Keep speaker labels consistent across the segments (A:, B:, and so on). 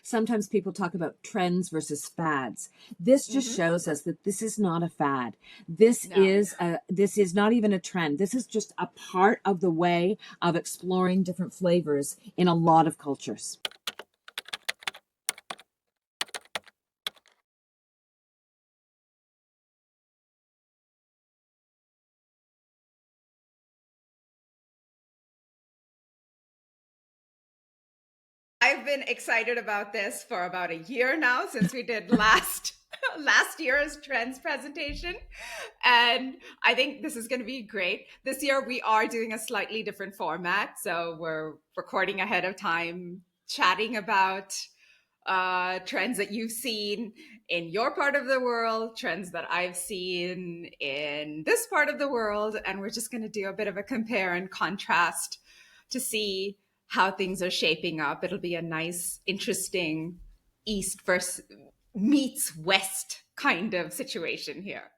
A: Sometimes people talk about trends versus fads. This just
B: Hmm.
A: shows us that this is not a fad. This
B: No.
A: is this is not even a trend. This is just a part of the way of exploring different flavors in a lot of cultures.
B: I've been excited about this for about a year now since we did last last year's trends presentation, and I think this is going to be great. This year we are doing a slightly different format, so we're recording ahead of time, chatting about trends that you've seen in your part of the world, trends that I've seen in this part of the world, and we're just going to do a bit of a compare and contrast to see how things are shaping up. It'll be a nice, interesting East versus meets West kind of situation here.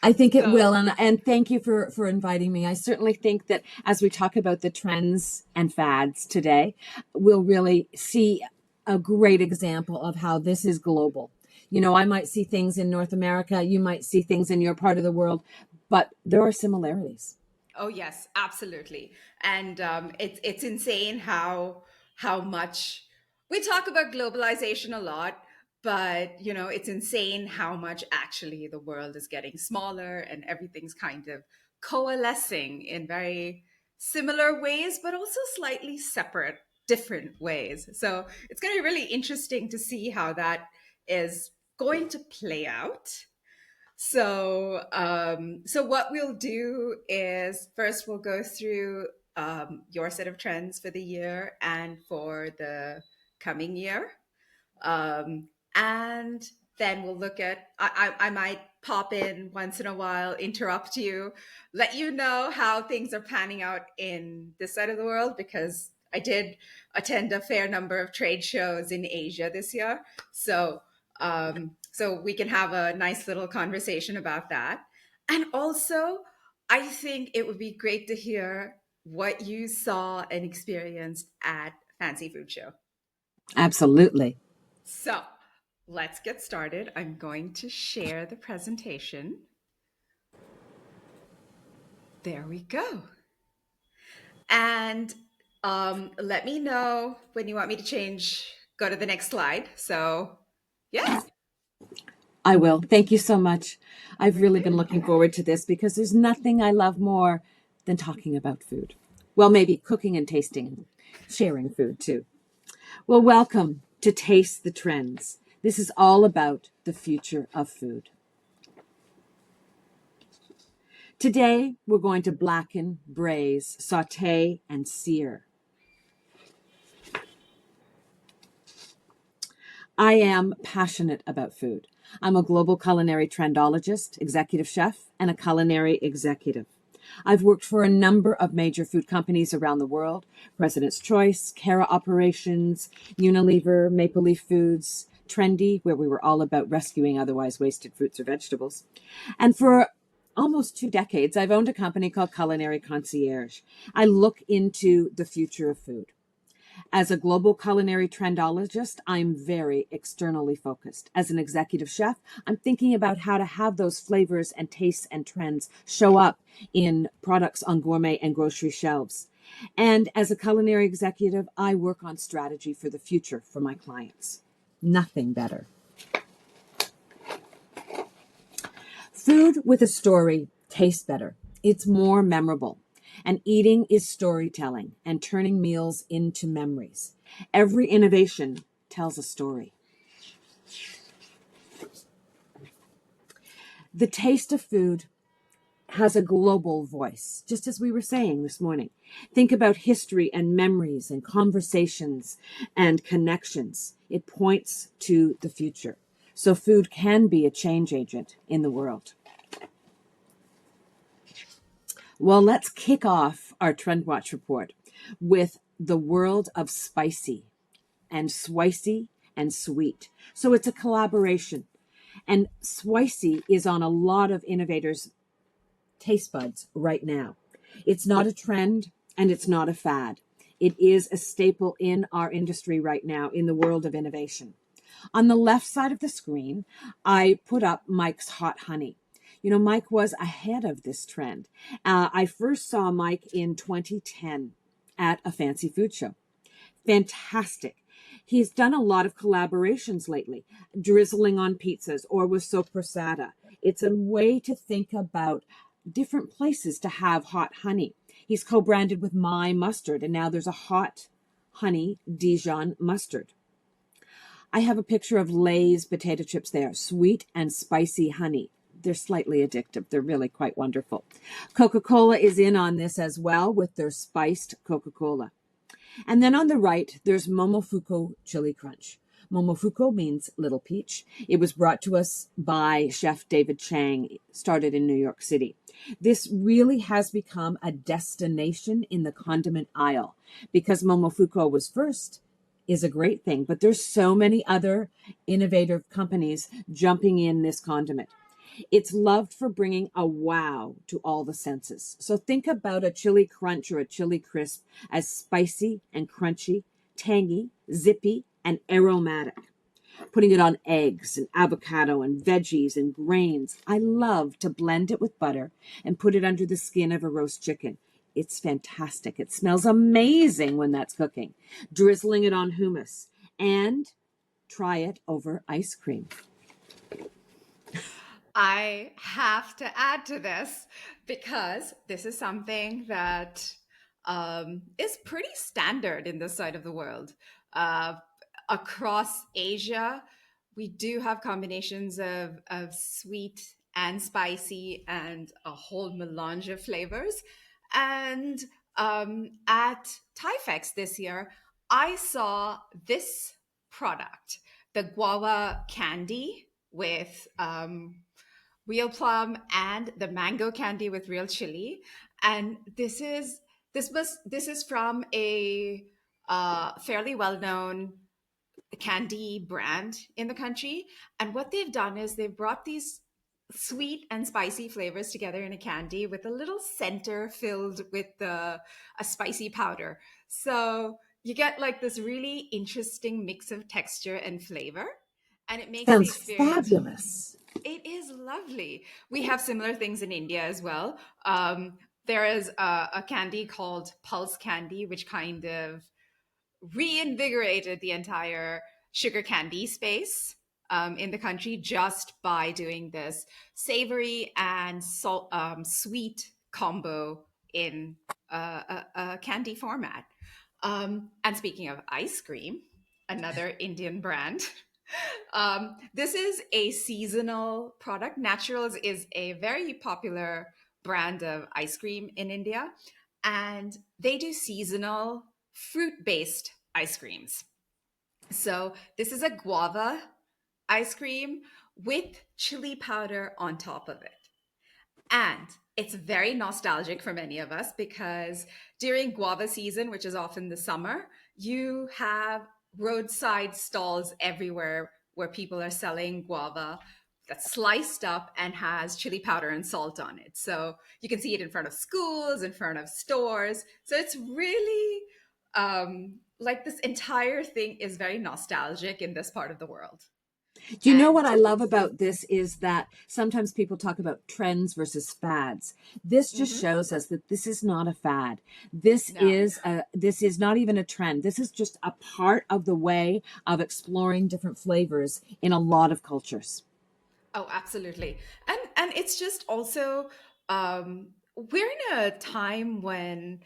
A: I think it
B: So
A: will, and thank you for inviting me. I certainly think that as we talk about the trends and fads today, we'll really see a great example of how this is global. You know, I might see things in North America, you might see things in your part of the world, but there are similarities.
B: oh yes, absolutely, and it's insane how much we talk about globalization a lot, but you know it's insane how much actually the world is getting smaller and everything's kind of coalescing in very similar ways, but also slightly separate, different ways. So it's going to be really interesting to see how that is going to play out. So what we'll do is first we'll go through your set of trends for the year and for the coming year, and then we'll look at. I might pop in once in a while, interrupt you, let you know how things are panning out in this side of the world because I did attend a fair number of trade shows in Asia this year. So we can have a nice little conversation about that. And also, I think it would be great to hear what you saw and experienced at Fancy Food Show.
A: Absolutely.
B: So let's get started. I'm going to share the presentation. There we go. And let me know when you want me to change, go to the next slide. So, yes.
A: I will. Thank you so much. I've really been looking forward to this because there's nothing I love more than talking about food. Well, maybe cooking and tasting and sharing food too. Well, welcome to Taste the Trends. This is all about the future of food. Today, we're going to blacken, braise, saute, and sear. I am passionate about food. I'm a global culinary trendologist, executive chef, and a culinary executive. I've worked for a number of major food companies around the world: President's Choice, Cara Operations, Unilever, Maple Leaf Foods, Trendy, where we were all about rescuing otherwise wasted fruits or vegetables. And for almost 2 decades, I've owned a company called Culinary Concierge. I look into the future of food. As a global culinary trendologist, I'm very externally focused. As an executive chef, I'm thinking about how to have those flavors and tastes and trends show up in products on gourmet and grocery shelves. And as a culinary executive, I work on strategy for the future for my clients. Nothing better. Food with a story tastes better. It's more memorable. And eating is storytelling and turning meals into memories. Every innovation tells a story. The taste of food has a global voice, just as we were saying this morning. Think about history and memories and conversations and connections. It points to the future. So food can be a change agent in the world. Well, let's kick off our Trend Watch report with the world of spicy and swicy and sweet. So it's a collaboration. And swicy is on a lot of innovators' taste buds right now. It's not a trend and it's not a fad. It is a staple in our industry right now in the world of innovation. On the left side of the screen, I put up Mike's hot honey. You know, Mike was ahead of this trend. I first saw Mike in 2010 at a fancy food show. Fantastic. He's done a lot of collaborations lately, drizzling on pizzas or with sopressata. It's a way to think about different places to have hot honey. He's co-branded with My Mustard, and now there's a hot honey Dijon mustard. I have a picture of Lay's potato chips there, sweet and spicy honey. They're slightly addictive. They're really quite wonderful. Coca-Cola is in on this as well with their spiced Coca-Cola. And then on the right, there's Momofuku Chili Crunch. Momofuku means little peach. It was brought to us by Chef David Chang, started in New York City. This really has become a destination in the condiment aisle because Momofuku was first is a great thing, but there's so many other innovative companies jumping in this condiment. It's loved for bringing a wow to all the senses. So think about a chili crunch or a chili crisp as spicy and crunchy, tangy, zippy, and aromatic. Putting it on eggs and avocado and veggies and grains. I love to blend it with butter and put it under the skin of a roast chicken. It's fantastic. It smells amazing when that's cooking. Drizzling it on hummus and try it over ice cream.
B: I have to add to this because this is something that is pretty standard in this side of the world. Across Asia, we do have combinations of sweet and spicy and a whole melange of flavors. And at Tyfex this year, I saw this product, the guava candy with real plum and the mango candy with real chili. And this is from a fairly well-known candy brand in the country. And what they've done is they've brought these sweet and spicy flavors together in a candy with a little center filled with a spicy powder. So you get like this really interesting mix of texture and flavor, and it makes the
A: Sounds
B: experience.
A: fabulous.
B: It is lovely. We have similar things in India as well. There is a candy called Pulse Candy, which kind of reinvigorated the entire sugar candy space in the country just by doing this savory and sweet combo in a candy format. And speaking of ice cream, another Indian brand. This is a seasonal product. Naturals is a very popular brand of ice cream in India, and they do seasonal fruit-based ice creams. So this is a guava ice cream with chili powder on top of it. And it's very nostalgic for many of us because during guava season, which is often the summer, you have roadside stalls everywhere where people are selling guava that's sliced up and has chili powder and salt on it. So you can see it in front of schools, in front of stores. So it's really like this entire thing is very nostalgic in this part of the world.
A: Do you know
B: And
A: what I love about this is that sometimes people talk about trends versus fads. This just shows us that this is not a fad. This is not even a trend. This is just a part of the way of exploring different flavors in a lot of cultures.
B: oh, absolutely. And it's just also we're in a time when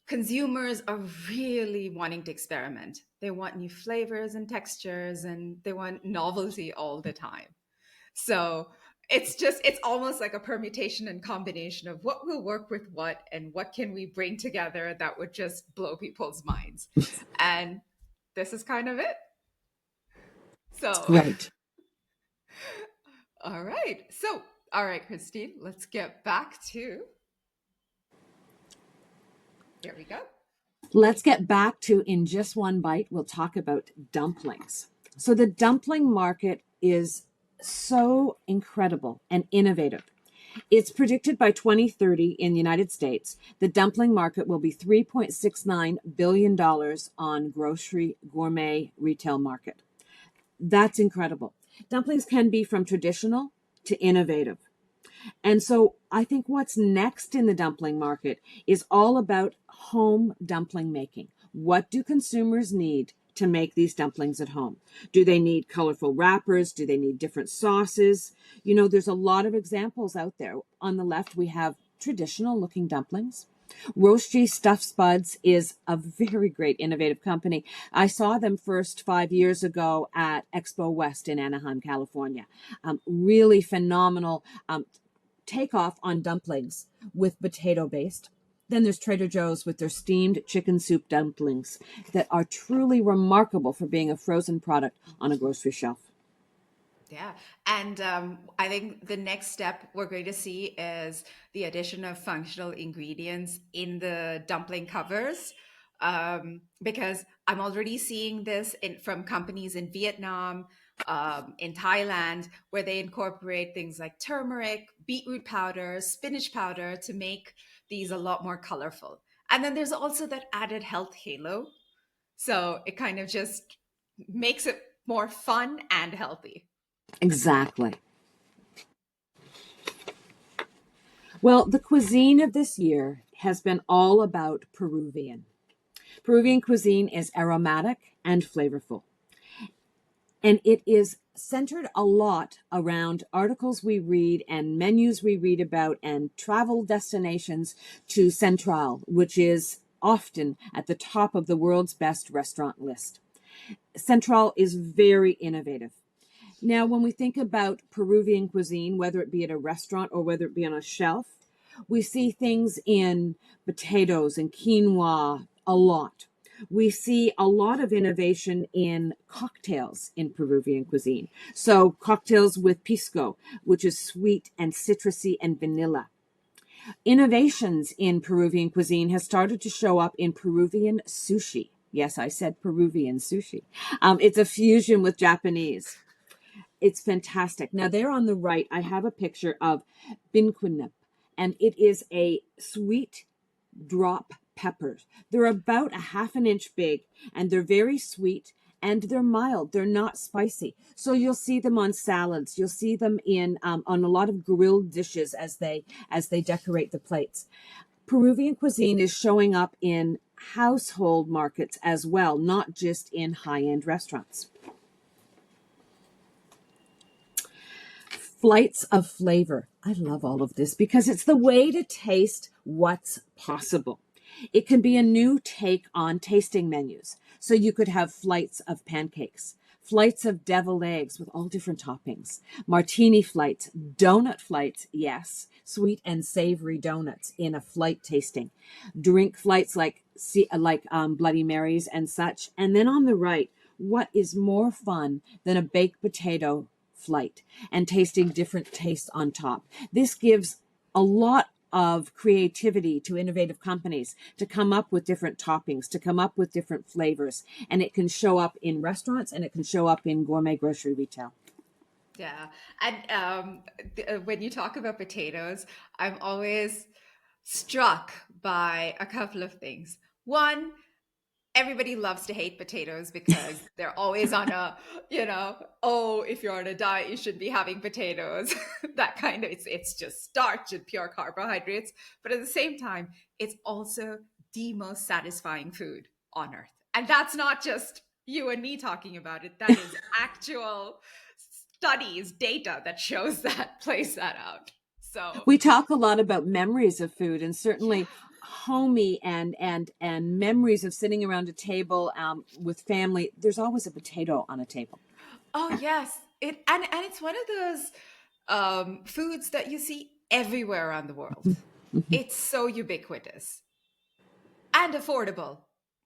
B: consumers are really wanting to experiment. They want new flavors and textures and they want novelty all the time. So it's almost like a permutation and combination of what will work with what and what can we bring together that would just blow people's minds. And this is kind of it. So
A: Right.
B: all right. So, all right, Christine, let's get back to. Here we go.
A: Let's get back to, in just one bite, we'll talk about dumplings. So the dumpling market is so incredible and innovative. It's predicted by 2030 in the United States, the dumpling market will be $3.69 billion on grocery gourmet retail market. That's incredible. Dumplings can be from traditional to innovative. And so I think what's next in the dumpling market is all about home dumpling making. What do consumers need to make these dumplings at home? Do they need colorful wrappers? Do they need different sauces? You know, there's a lot of examples out there. On the left, we have traditional looking dumplings. Roastery Stuffed Spuds is a very great innovative company. I saw them first 5 years ago at Expo West in Anaheim, California. Really phenomenal takeoff on dumplings with potato based. Then there's Trader Joe's with their steamed chicken soup dumplings that are truly remarkable for being a frozen product on a grocery shelf.
B: Yeah. And I think the next step we're going to see is the addition of functional ingredients in the dumpling covers. Because I'm already seeing this from companies in Vietnam, in Thailand, where they incorporate things like turmeric, beetroot powder, spinach powder to make these a lot more colorful. And then there's also that added health halo. So it kind of just makes it more fun and healthy.
A: Exactly. Well, the cuisine of this year has been all about Peruvian. Peruvian cuisine is aromatic and flavorful. And it is centered a lot around articles we read and menus we read about and travel destinations to Central, which is often at the top of the world's best restaurant list. Central is very innovative. Now, when we think about Peruvian cuisine, whether it be at a restaurant or whether it be on a shelf, we see things in potatoes and quinoa a lot. We see a lot of innovation in cocktails in Peruvian cuisine. So cocktails with pisco, which is sweet and citrusy and vanilla. Innovations in Peruvian cuisine has started to show up in Peruvian sushi. Yes, I said Peruvian sushi. It's a fusion with Japanese. It's fantastic. Now, there on the right, I have a picture of binquinip, and it is a sweet drop peppers. They're about a half an inch big, and they're very sweet, and they're mild. They're not spicy. So you'll see them on salads. You'll see them in on a lot of grilled dishes as they decorate the plates. Peruvian cuisine is showing up in household markets as well, not just in high-end restaurants. Flights of flavor. I love all of this because it's the way to taste what's possible. It can be a new take on tasting menus. So you could have flights of pancakes, flights of deviled eggs with all different toppings, martini flights, donut flights, yes, sweet and savory donuts in a flight tasting, drink flights like Bloody Marys and such. And then on the right, what is more fun than a baked potato flight and tasting different tastes on top? This gives a lot of creativity to innovative companies to come up with different toppings, to come up with different flavors. And it can show up in restaurants and it can show up in gourmet grocery retail.
B: Yeah. And when you talk about potatoes, I'm always struck by a couple of things. One, everybody loves to hate potatoes because they're always on a, oh, if you're on a diet, you shouldn't be having potatoes. That kind of, it's just starch and pure carbohydrates. But at the same time, it's also the most satisfying food on earth. And that's not just you and me talking about it. That is actual studies, data that shows that, plays that out. So
A: we talk a lot about memories of food, and certainly homey and memories of sitting around a table with family. There's always a potato on a table.
B: Oh yes, and it's one of those foods that you see everywhere around the world.
A: Mm-hmm.
B: It's so ubiquitous and affordable,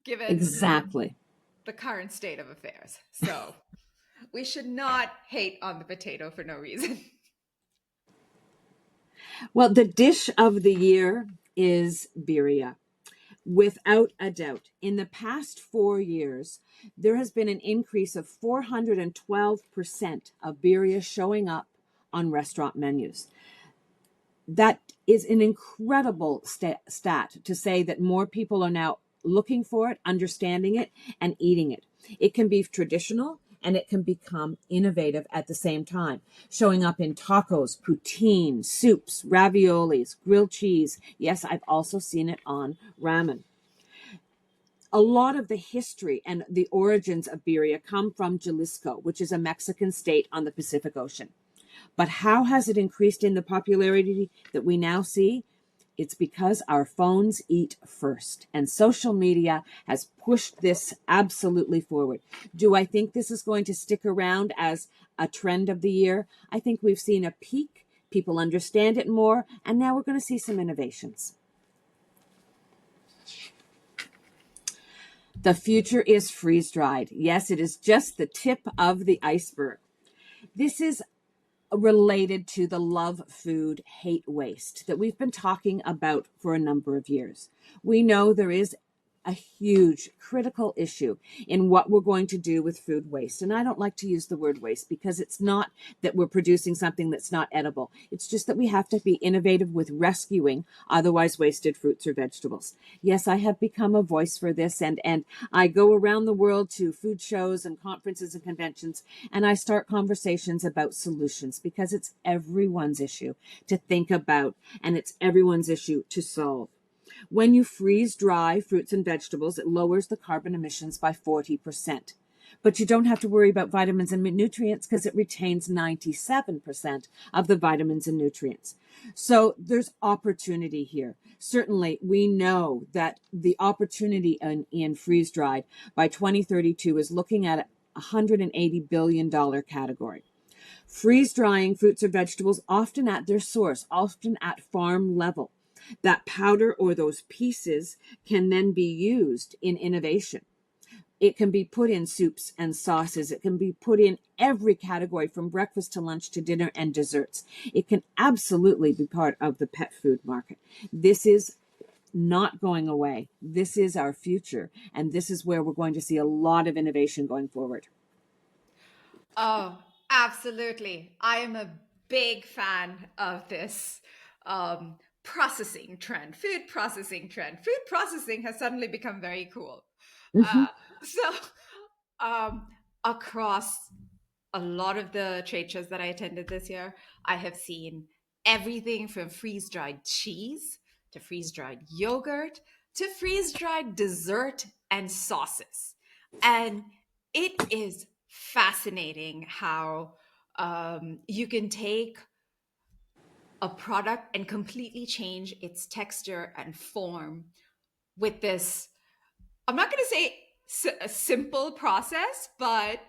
B: given
A: Exactly
B: the current state of affairs. So we should not hate on the potato for no reason.
A: Well, the dish of the year is birria. Without a doubt, in the past 4 years, there has been an increase of 412% of birria showing up on restaurant menus. That is an incredible stat to say that more people are now looking for it, understanding it, and eating it. It can be traditional and it can become innovative at the same time, showing up in tacos, poutine, soups, raviolis, grilled cheese. Yes, I've also seen it on ramen. A lot of the history and the origins of birria come from Jalisco, which is a Mexican state on the Pacific Ocean. But how has it increased in the popularity that we now see? It's because our phones eat first, and social media has pushed this absolutely forward. Do I think this is going to stick around as a trend of the year? I think we've seen a peak. People understand it more, and now we're going to see some innovations. The future is freeze-dried. Yes, it is just the tip of the iceberg. This is related to the love food, hate waste that we've been talking about for a number of years. We know there is a huge critical issue in what we're going to do with food waste. And I don't like to use the word waste because it's not that we're producing something that's not edible. It's just that we have to be innovative with rescuing otherwise wasted fruits or vegetables. Yes, I have become a voice for this, and I go around the world to food shows and conferences and conventions, and I start conversations about solutions because it's everyone's issue to think about and it's everyone's issue to solve. When you freeze dry fruits and vegetables, it lowers the carbon emissions by 40%. But you don't have to worry about vitamins and nutrients because it retains 97% of the vitamins and nutrients. So there's opportunity here. Certainly, we know that the opportunity in freeze dried by 2032 is looking at a $180 billion category. Freeze drying fruits or vegetables, often at their source, often at farm level. That powder or those pieces can then be used in innovation. It can be put in soups and sauces. It can be put in every category from breakfast to lunch to dinner and desserts. It can absolutely be part of the pet food market. This is not going away. This is our future. And this is where we're going to see a lot of innovation going forward.
B: Oh, absolutely. I am a big fan of this processing trend, food processing trend. Food processing has suddenly become very cool.
A: Mm-hmm.
B: Uh, so, across a lot of the trade shows that I attended this year, I have seen everything from freeze dried cheese to freeze dried yogurt to freeze dried dessert and sauces. And it is fascinating how you can take a product and completely change its texture and form with this. I'm not going to say a simple process, but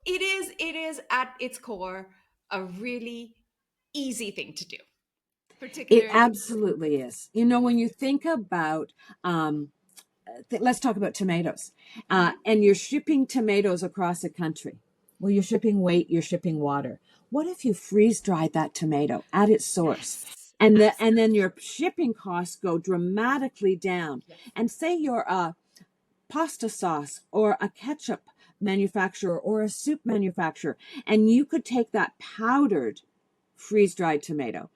B: it is at its core a really easy thing to do,
A: It
B: particularly.
A: absolutely is. You know, when you think about, let's talk about tomatoes,
B: Mhm.
A: and you're shipping tomatoes across a country. Well, you're shipping weight, you're shipping water. What if you freeze dried that tomato at its source?
B: Yes,
A: And then
B: absolutely.
A: your shipping costs go dramatically down.
B: Yes.
A: And say you're a pasta sauce or a ketchup manufacturer or a soup manufacturer, and you could take that powdered freeze dried tomato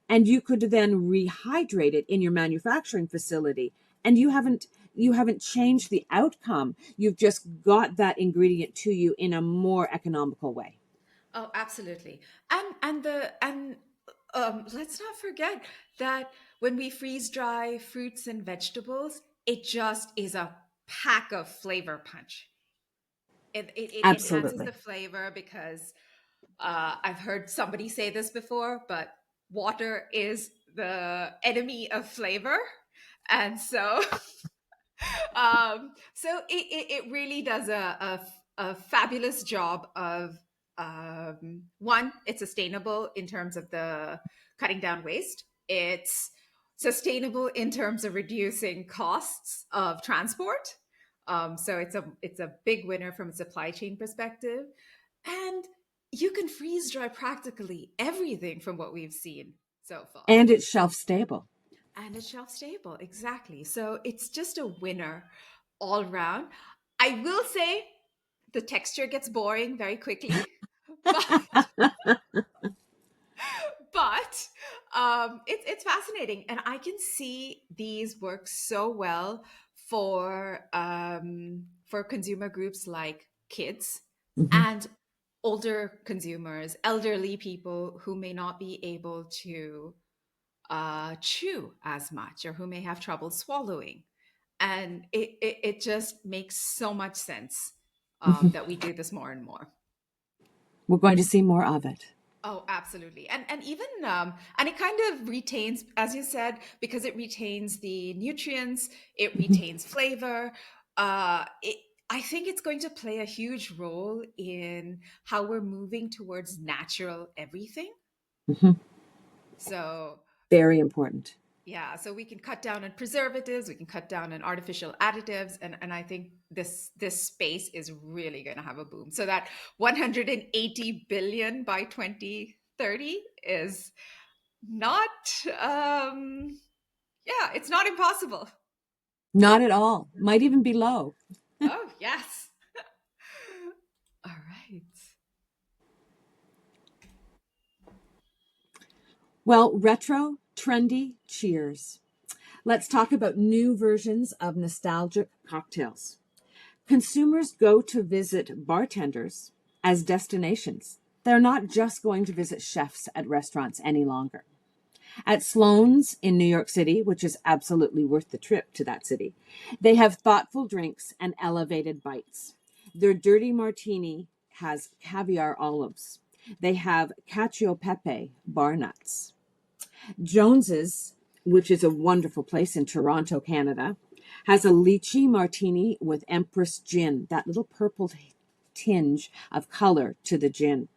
A: and you could then rehydrate it in your manufacturing facility, and you haven't changed the outcome. You've just got that ingredient to you in a more economical way.
B: Oh, absolutely. And let's not forget that when we freeze dry fruits and vegetables, it just is a pack of flavor punch. It enhances the
A: Absolutely.
B: flavor because I've heard somebody say this before, but water is the enemy of flavor. And so it really does a fabulous job of one, it's sustainable in terms of the cutting down waste. It's sustainable in terms of reducing costs of transport. So it's a big winner from a supply chain perspective, and you can freeze dry practically everything from what we've seen so far.
A: And it's shelf stable.
B: And it's shelf stable, exactly. So it's just a winner all round. I will say the texture gets boring very quickly, but but it's fascinating, and I can see these work so well for consumer groups like kids
A: Mhm.
B: and older consumers, elderly people who may not be able to chew as much or who may have trouble swallowing. And it just makes so much sense
A: Mhm.
B: that we do this more and more.
A: We're going to see more of it.
B: Oh, absolutely. And even and it kind of retains, as you said, because it retains the nutrients, it
A: Mhm.
B: retains flavor. It, I think it's going to play a huge role in how we're moving towards natural everything.
A: Mhm.
B: So
A: Very important.
B: yeah, so we can cut down on preservatives, we can cut down on artificial additives, and I think this space is really going to have a boom. So that 180 billion by 2030 is not yeah, it's not impossible.
A: Not at all. Might even be low.
B: Oh, yes. All right.
A: Well, retro, trendy, cheers. Let's talk about new versions of nostalgic cocktails. Consumers go to visit bartenders as destinations. They're not just going to visit chefs at restaurants any longer. At Sloan's in New York City, which is absolutely worth the trip to that city, they have thoughtful drinks and elevated bites. Their dirty martini has caviar olives. They have cacio pepe bar nuts. Jones's, which is a wonderful place in Toronto, Canada, has a lychee martini with Empress gin, that little purple tinge of color to the gin.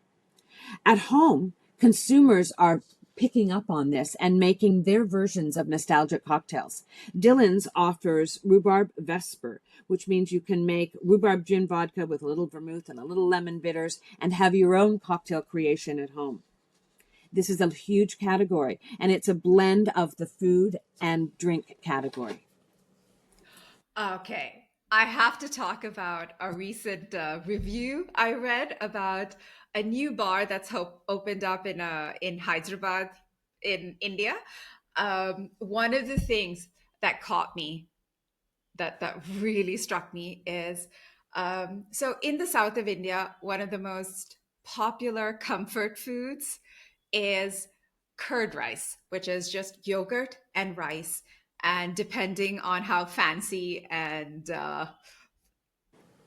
A: At home, consumers are picking up on this and making their versions of nostalgic cocktails. Dillon's offers rhubarb vesper, which means you can make rhubarb gin vodka with a little vermouth and a little lemon bitters and have your own cocktail creation at home. This is a huge category, and it's a blend of the food and drink category.
B: Okay. I have to talk about a recent review I read about a new bar that's opened up in Hyderabad in India. One of the things that caught me, that really struck me, is so in the south of India, one of the most popular comfort foods is curd rice, which is just yogurt and rice. And depending on how fancy and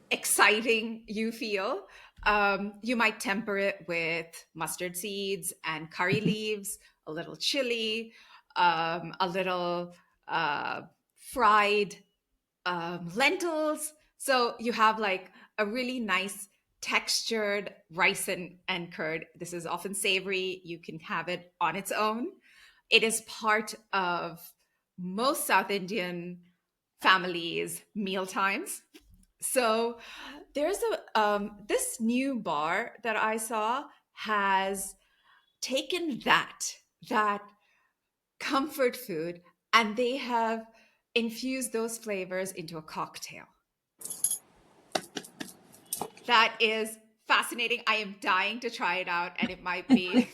B: exciting you feel, you might temper it with mustard seeds and curry leaves, a little chili, a little fried lentils. So you have like a really nice textured rice and curd. This is often savory. You can have it on its own. It is part of most South Indian families' meal times. So there's a this new bar that I saw has taken that comfort food and they have infused those flavors into a cocktail. That is fascinating. I am dying to try it out, and it might be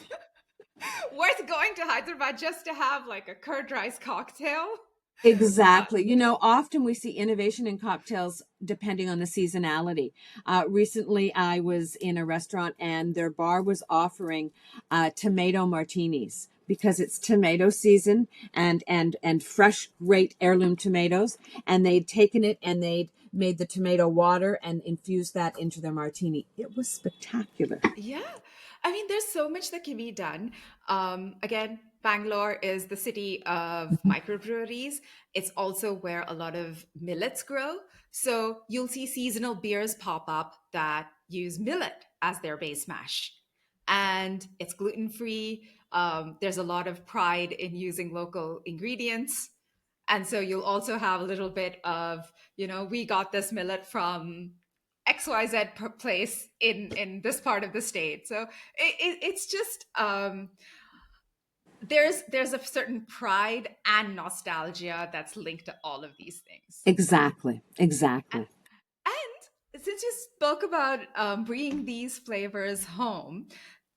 B: worth going to Hyderabad just to have like a curd rice cocktail. Uh,
A: Exactly. You know, often we see innovation in cocktails depending on the seasonality. Recently, I was in a restaurant and their bar was offering tomato martinis because it's tomato season and fresh, great heirloom tomatoes. And they'd taken it and they'd made the tomato water and infused that into their martini. It was spectacular.
B: Yeah. I mean, there's so much that can be done. Again, Bangalore is the city of microbreweries. It's also where a lot of millets grow. So you'll see seasonal beers pop up that use millet as their base mash. And it's gluten free. There's a lot of pride in using local ingredients. And so you'll also have a little bit of, we got this millet from XYZ place in this part of the state. So it's just there's a certain pride and nostalgia that's linked to all of these things.
A: Exactly. Exactly.
B: And since you spoke about bringing these flavors home,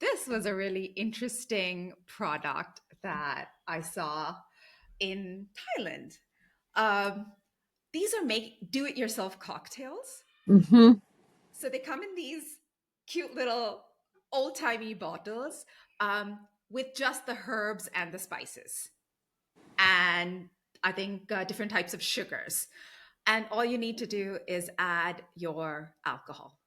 B: this was a really interesting product that I saw in Thailand. Um, these are make do-it-yourself cocktails.
A: Mm-hmm.
B: So they come in these cute little old-timey bottles with just the herbs and the spices, and I think different types of sugars. And all you need to do is add your alcohol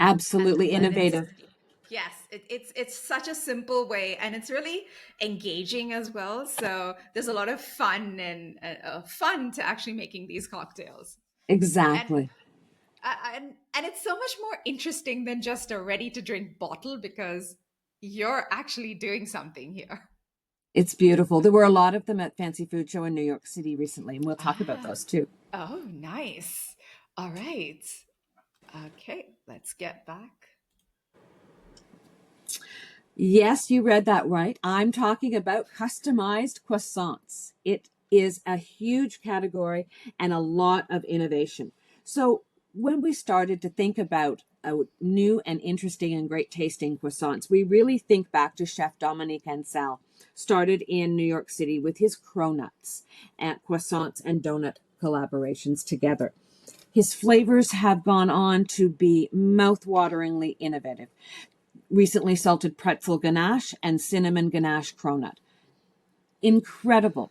B: and
A: Absolutely
B: let it
A: innovative.
B: steep. Yes, it's such a simple way, and it's really engaging as well. So there's a lot of fun and fun to actually making these cocktails, and
A: Exactly.
B: and it's so much more interesting than just a ready to drink bottle because you're actually doing something here.
A: It's beautiful. There were a lot of them at Fancy Food Show in New York City recently, and we'll talk about
B: Ah,
A: those too.
B: oh, nice. All right. Okay, let's get back.
A: Yes, you read that right. I'm talking about customized croissants. It is a huge category and a lot of innovation. So, when we started to think about new and interesting and great tasting croissants, we really think back to Chef Dominique Ansel, started in New York City with his cronuts and croissants and donut collaborations together. His flavors have gone on to be mouth-wateringly innovative. Recently salted pretzel ganache and cinnamon ganache cronut. Incredible.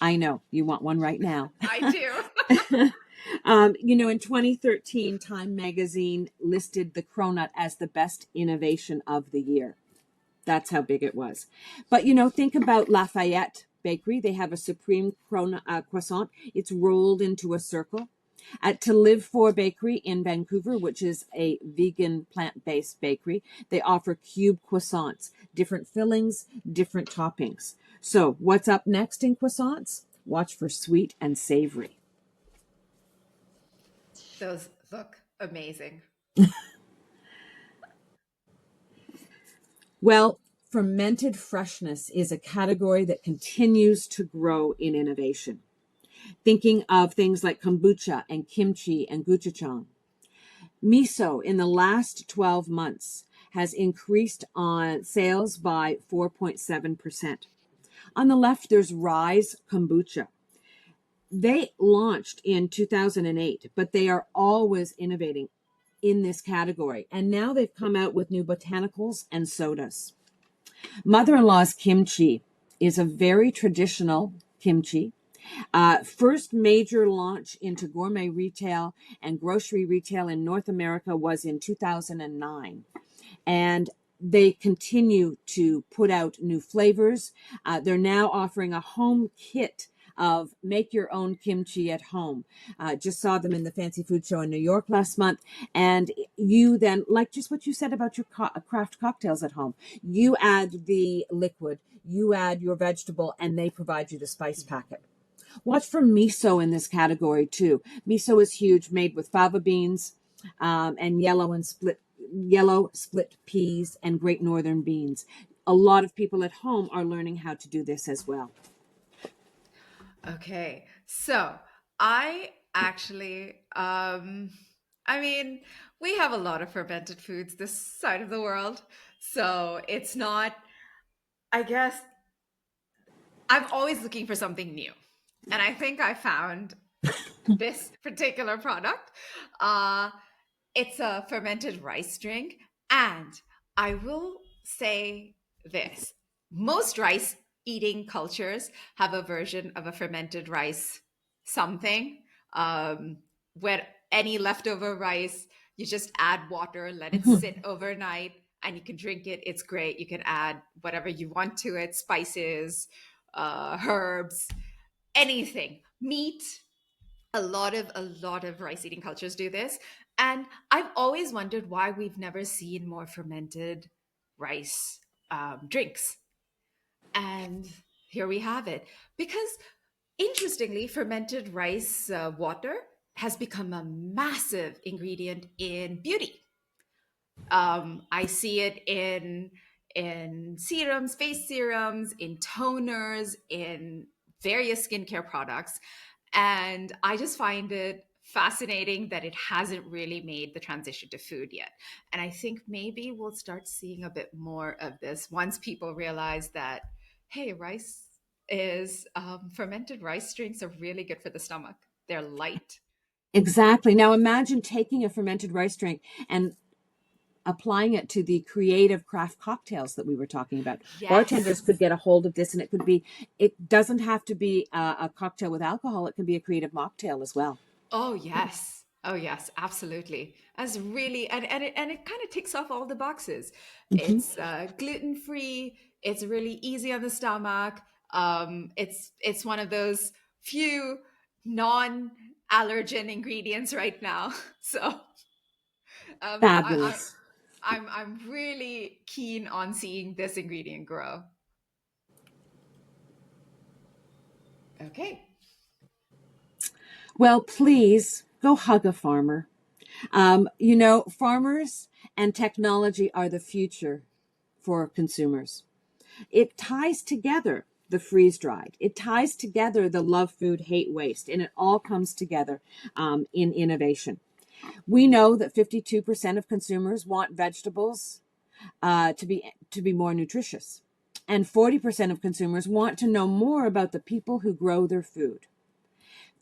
A: I know you want one right now.
B: I do.
A: In 2013, Time magazine listed the cronut as the best innovation of the year. That's how big it was. But, think about Lafayette Bakery. They have a supreme croissant. It's rolled into a circle. At To Live For Bakery in Vancouver, which is a vegan plant-based bakery, they offer cube croissants, different fillings, different toppings. So what's up next in croissants? Watch for sweet and savory.
B: Those look amazing.
A: Well, fermented freshness is a category that continues to grow in innovation. Thinking of things like kombucha and kimchi and gochujang. Miso in the last 12 months has increased on sales by 4.7%. On the left, there's Rise Kombucha. They launched in 2008, but they are always innovating in this category. And now they've come out with new botanicals and sodas. Mother-in-law's kimchi is a very traditional kimchi. First major launch into gourmet retail and grocery retail in North America was in 2009. And they continue to put out new flavors. They're now offering a home kit of make your own kimchi at home. Just saw them in the Fancy Food Show in New York last month. And you then, like just what you said about your craft cocktails at home, you add the liquid, you add your vegetable, and they provide you the spice packet. Watch for miso in this category too. Miso is huge, made with fava beans and yellow split peas and Great Northern beans. A lot of people at home are learning how to do this as well.
B: Okay, so I actually, we have a lot of fermented foods this side of the world, so it's not, I guess, I'm always looking for something new. And I think I found this particular product. Uh, it's a fermented rice drink. And I will say this, most rice eating cultures have a version of a fermented rice something, where any leftover rice, you just add water, let it sit overnight, and you can drink it. It's great. You can add whatever you want to it, spices, herbs, anything, meat. A lot of rice eating cultures do this, and I've always wondered why we've never seen more fermented rice drinks. And here we have it. Because interestingly, fermented rice water has become a massive ingredient in beauty. I see it in serums, face serums, in toners, in various skincare products, and I just find it fascinating that it hasn't really made the transition to food yet. And I think maybe we'll start seeing a bit more of this once people realize that, hey, rice is fermented rice drinks are really good for the stomach. They're light.
A: Exactly. Now imagine taking a fermented rice drink and applying it to the creative craft cocktails that we were talking about. Bartenders
B: Yes.
A: could get a hold of this, and it doesn't have to be a cocktail with alcohol. It can be a creative mocktail as well.
B: Oh yes. Oh yes, absolutely. As really and it kind of ticks off all the boxes.
A: Hmm.
B: It's gluten free. It's really easy on the stomach. It's one of those few non allergen ingredients right now. So
A: Fabulous.
B: I'm really keen on seeing this ingredient grow. Okay.
A: Well, please go hug a farmer. Farmers and technology are the future for consumers. It ties together the freeze dried. It ties together the love food, hate waste, and it all comes together in innovation. We know that 52% of consumers want vegetables to be more nutritious, and 40% of consumers want to know more about the people who grow their food.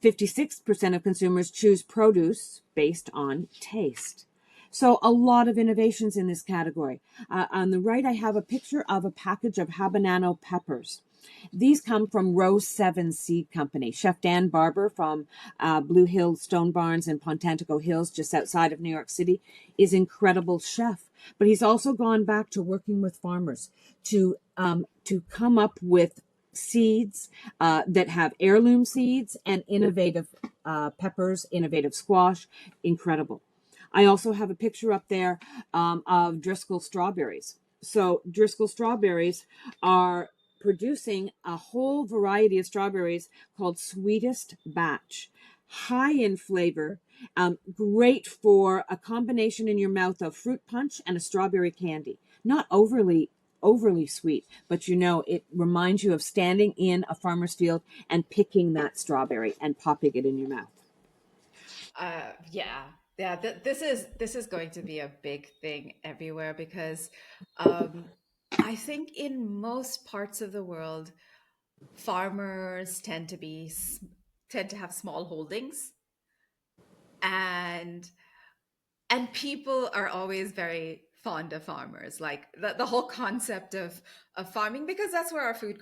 A: 56% of consumers choose produce based on taste. So a lot of innovations in this category. On the right, I have a picture of a package of habanero peppers. These come from Rose 7 Seed Company. Chef Dan Barber from Blue Hill Stone Barns in Pontantico Hills, just outside of New York City, is incredible chef. But he's also gone back to working with farmers to come up with seeds that have heirloom seeds and innovative peppers, innovative squash. Incredible. I also have a picture up there of Driscoll strawberries. So Driscoll strawberries are producing a whole variety of strawberries called Sweetest Batch. High in flavor, great for a combination in your mouth of fruit punch and a strawberry candy. Not overly sweet, but it reminds you of standing in a farmer's field and picking that strawberry and popping it in your mouth.
B: Yeah, yeah. This is going to be a big thing everywhere because um, I think in most parts of the world, farmers tend to have small holdings, and people are always very fond of farmers. Like the whole concept of farming, because that's where our food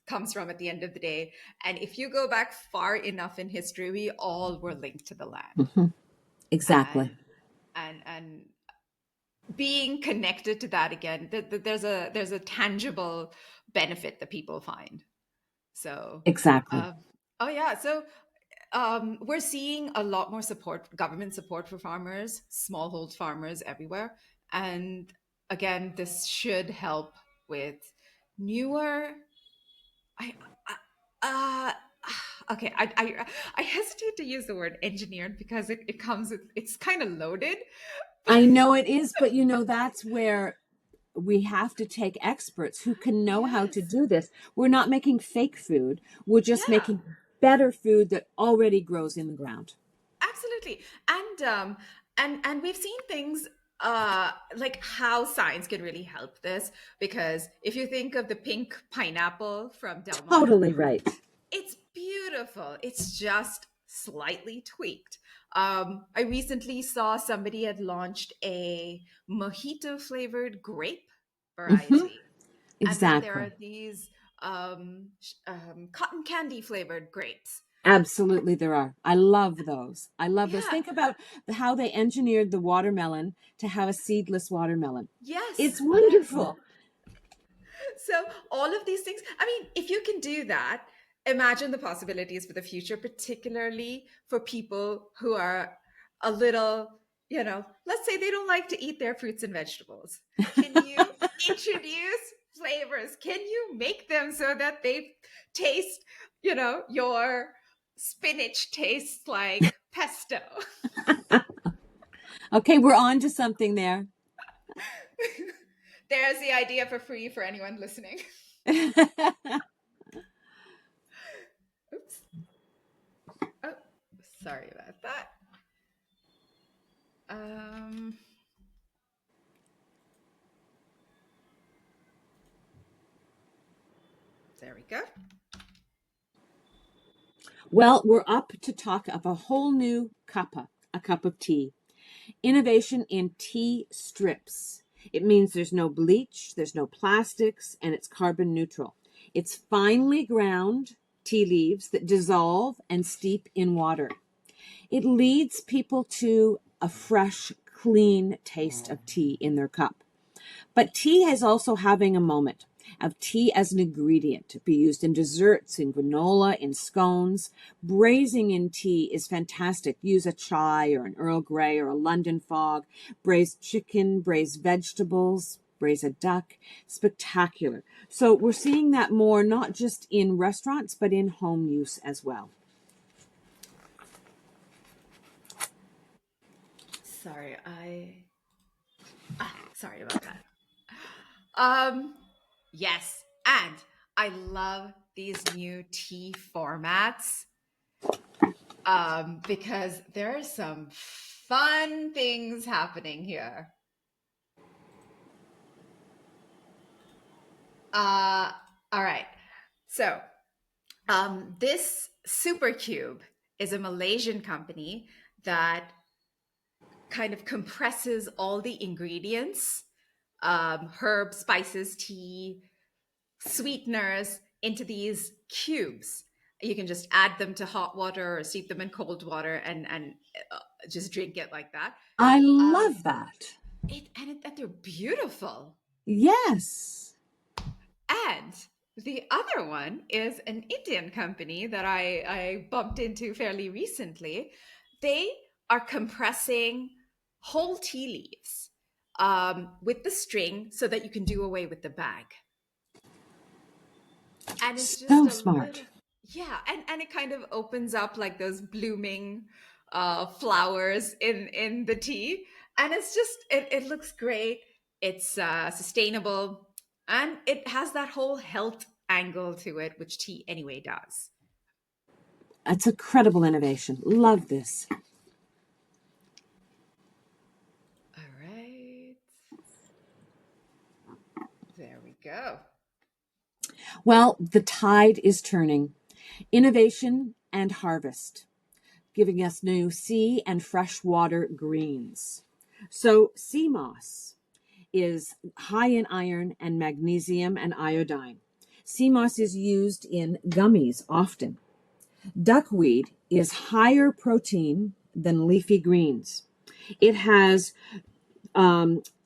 B: comes from at the end of the day. And if you go back far enough in history, we all were linked to the land.
A: Mhm. Exactly.
B: And being connected to that again, there's a tangible benefit that people find. So
A: Exactly.
B: um, oh yeah, so we're seeing a lot more support, government support for farmers, smallhold farmers everywhere. And again, this should help with newer I, uh, okay, I hesitate to use the word engineered because it comes with, it's kind of loaded.
A: I know it is, but that's where we have to take experts who can know how to
B: Yes.
A: do this. We're not making fake food. We're just
B: Yeah,
A: making better food that already grows in the ground.
B: absolutely. And we've seen things like how science can really help this, because if you think of the pink pineapple from Del Monte,
A: Totally right.
B: it's beautiful. It's just slightly tweaked. I recently saw somebody had launched a mojito flavored grape
A: Hmm.
B: variety. And then there
A: Exactly.
B: are these cotton candy flavored grapes.
A: Absolutely, there are. I love those. I love those.
B: Yeah,
A: Think about how they engineered the watermelon to have a seedless watermelon.
B: yes,
A: It's
B: yes.
A: wonderful.
B: So all of these things, I mean, if you can do that, imagine the possibilities for the future, particularly for people who are a little, let's say they don't like to eat their fruits and vegetables. Can you introduce flavors? Can you make them so that they taste, your spinach tastes like pesto?
A: Okay, we're on to something there.
B: There's the idea for free for anyone listening. Oops. Oh, sorry about that. Um, there we go.
A: Well, we're up to talk of a whole new cuppa, a cup of tea. Innovation in tea strips. It means there's no bleach, there's no plastics, and it's carbon neutral. It's finely ground tea leaves that dissolve and steep in water. It leads people to a fresh, clean taste of tea in their cup. But tea is also having a moment of tea as an ingredient to be used in desserts, in granola, in scones. Braising in tea is fantastic. Use a chai or an Earl Grey or a London fog. Braise chicken, braise vegetables, braise a duck. Spectacular. So we're seeing that more, not just in restaurants, but in home use as well.
B: Sorry, sorry about that. Um, yes, and I love these new tea formats because there are some fun things happening here. Uh, all right. So, this Super Cube is a Malaysian company that kind of compresses all the ingredients, herbs, spices, tea, sweeteners into these cubes. You can just add them to hot water or steep them in cold water and just drink it like that.
A: I
B: Um,
A: love that.
B: and they're beautiful.
A: Yes.
B: And the other one is an Indian company that I bumped into fairly recently. They are compressing whole tea leaves with the string so that you can do away with the bag. And it's just
A: So
B: a little,
A: smart.
B: yeah, and it kind of opens up like those blooming flowers in the tea, and it's just it looks great. It's sustainable, and it has that whole health angle to it, which tea anyway does.
A: It's a credible innovation. Love this.
B: All right, there we go.
A: Well, the tide is turning. Innovation and harvest, giving us new sea and freshwater greens. So, sea moss is high in iron and magnesium and iodine. Sea moss is used in gummies often. Duckweed is higher protein than leafy greens. It has,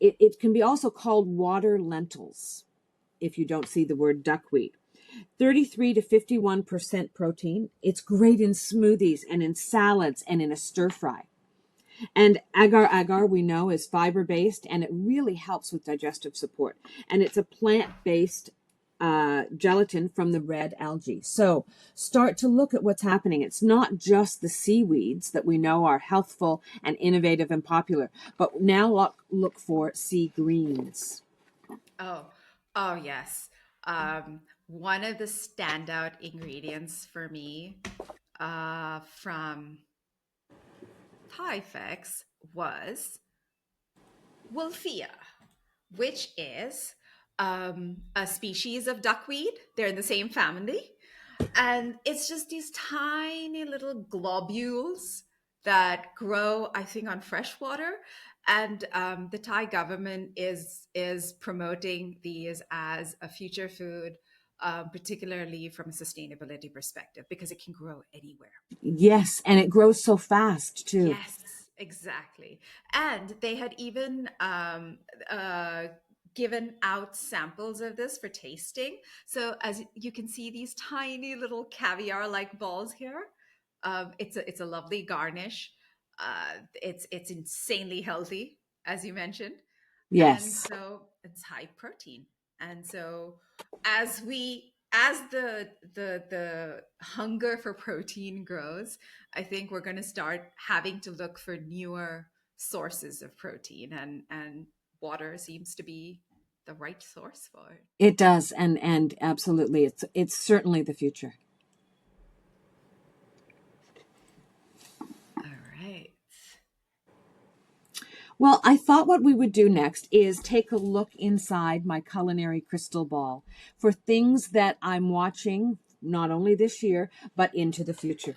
A: it can be also called water lentils if you don't see the word duckweed. 33 to 51% protein. It's great in smoothies and in salads and in a stir fry. And agar agar, we know, is fiber based and it really helps with digestive support. And it's a plant based gelatin from the red algae. So start to look at what's happening. It's not just the seaweeds that we know are healthful and innovative and popular, but now look for sea greens.
B: Oh, oh yes. One of the standout ingredients for me from Tyfex was Wolfia, which is a species of duckweed. They're in the same family. And it's just these tiny little globules that grow, I think, on fresh water. And the Thai government is promoting these as a future food, particularly from a sustainability perspective, because it can grow anywhere.
A: Yes, and it grows so fast too.
B: Yes, exactly. And they had even given out samples of this for tasting. So as you can see, these tiny little caviar-like balls here. It's a lovely garnish. It's insanely healthy, as you mentioned, and
A: Yes.
B: so it's high protein. And so as the hunger for protein grows, I think we're going to start having to look for newer sources of protein, and water seems to be the right source for it.
A: It does, and absolutely, it's certainly the future.
B: All right.
A: Well, I thought what we would do next is take a look inside my culinary crystal ball for things that I'm watching not only this year, but into the future.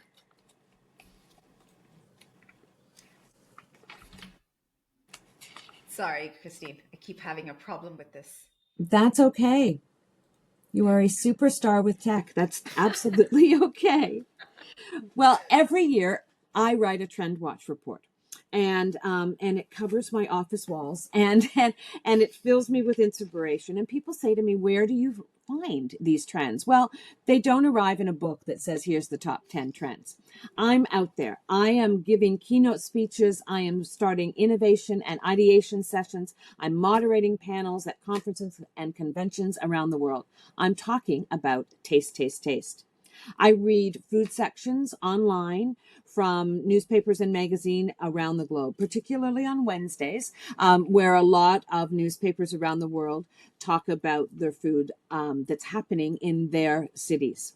B: Sorry, Christine. I keep having a problem with this.
A: That's okay. You are a superstar with tech. That's absolutely okay. Well, every year I write a trend watch report, and it covers my office walls, and it fills me with inspiration. And people say to me, "Where do you find these trends?" Well, they don't arrive in a book that says, "Here's the top 10 trends." I'm out there. I am giving keynote speeches. I am starting innovation and ideation sessions. I'm moderating panels at conferences and conventions around the world. I'm talking about taste, taste, taste. I read food sections online from newspapers and magazine around the globe, particularly on Wednesdays, where a lot of newspapers around the world talk about their food that's happening in their cities.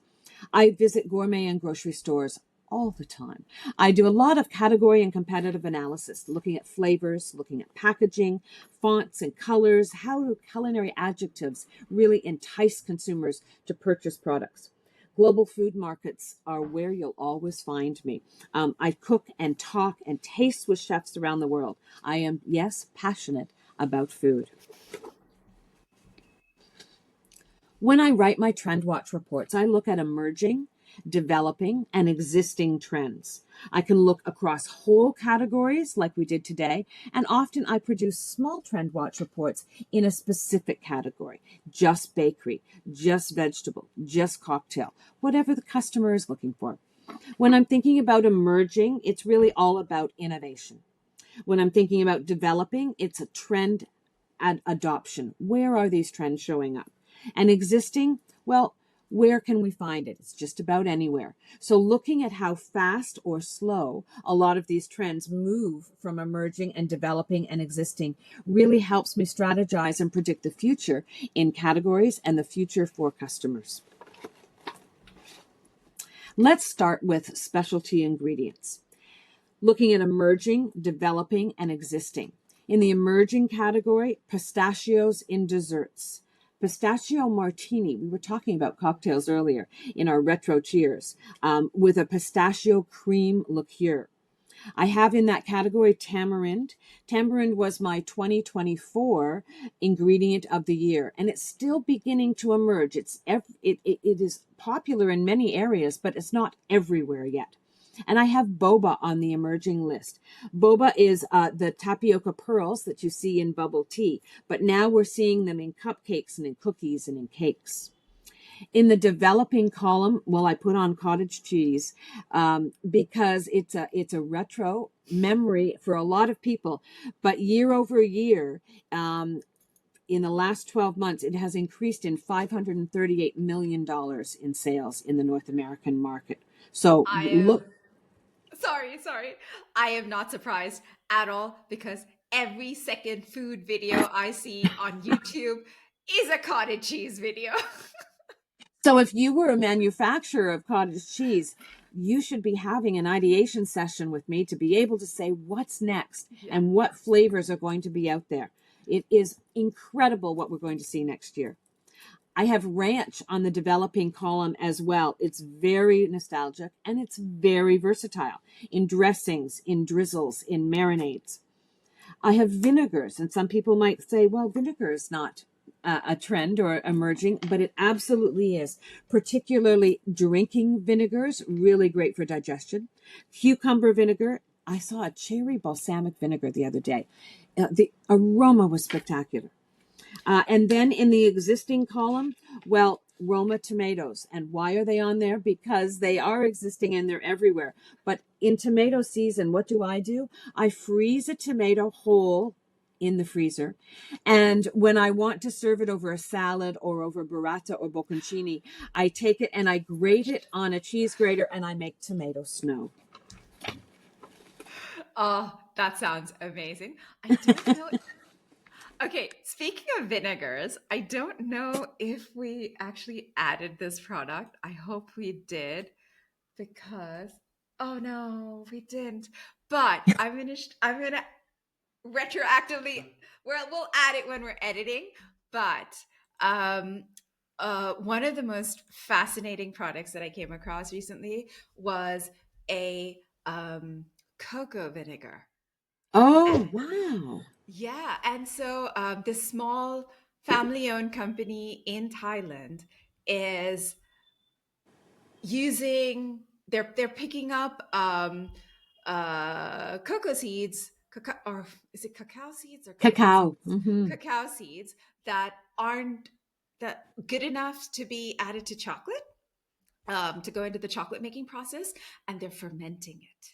A: I visit gourmet and grocery stores all the time. I do a lot of category and competitive analysis, looking at flavors, looking at packaging, fonts and colors, how do culinary adjectives really entice consumers to purchase products. Global food markets are where you'll always find me. I cook and talk and taste with chefs around the world. I am, yes, passionate about food. When I write my Trend Watch reports, I look at emerging, developing, and existing trends. I can look across whole categories like we did today, and often I produce small Trend Watch reports in a specific category, just bakery, just vegetable, just cocktail, whatever the customer is looking for. When I'm thinking about emerging, it's really all about innovation. When I'm thinking about developing, it's a trend adoption. Where are these trends showing up? And existing, well, where can we find it? It's just about anywhere. So looking at how fast or slow a lot of these trends move from emerging and developing and existing really helps me strategize and predict the future in categories and the future for customers. Let's start with specialty ingredients. Looking at emerging, developing, and existing. In the emerging category, pistachios in desserts. Pistachio martini, we were talking about cocktails earlier in our retro cheers, with a pistachio cream liqueur. I have in that category tamarind. Tamarind was my 2024 ingredient of the year, and it's still beginning to emerge. It is popular in many areas, but it's not everywhere yet. And I have boba on the emerging list. Boba is the tapioca pearls that you see in bubble tea, but now we're seeing them in cupcakes and in cookies and in cakes. In the developing column, well, I put on cottage cheese because it's a retro memory for a lot of people, but year over year, in the last 12 months, it has increased in $538 million in sales in the North American market. So
B: I
A: look.
B: am sorry. I am not surprised at all because every second food video I see on YouTube is a cottage cheese video.
A: So if you were a manufacturer of cottage cheese, you should be having an ideation session with me to be able to say what's next
B: Yeah.
A: and what flavors are going to be out there. It is incredible what we're going to see next year. I have ranch on the developing column as well. It's very nostalgic and it's very versatile in dressings, in drizzles, in marinades. I have vinegars, and some people might say, well, vinegar is not a trend or emerging, but it absolutely is. Particularly drinking vinegars, really great for digestion. Cucumber vinegar. I saw a cherry balsamic vinegar the other day. The aroma was spectacular. And then in the existing column, well, Roma tomatoes. And why are they on there? Because they are existing and they're everywhere. But in tomato season, what do? I freeze a tomato whole in the freezer. And when I want to serve it over a salad or over burrata or bocconcini, I take it and I grate it on a cheese grater and I make tomato snow.
B: Oh, that sounds amazing. I don't know. Okay, speaking of vinegars, I don't know if we actually added this product. I hope we did because oh no, we didn't. But I'm gonna retroactively, we'll add it when we're editing. But um, one of the most fascinating products that I came across recently was a cocoa vinegar.
A: Oh,
B: And
A: wow.
B: yeah, and so this small family-owned company in Thailand is using they're picking up cocoa seeds, or is it cacao seeds or cocoa
A: Cacao.
B: seeds?
A: Hmm.
B: Cacao seeds that aren't that good enough to be added to chocolate, to go into the chocolate making process, and they're fermenting it.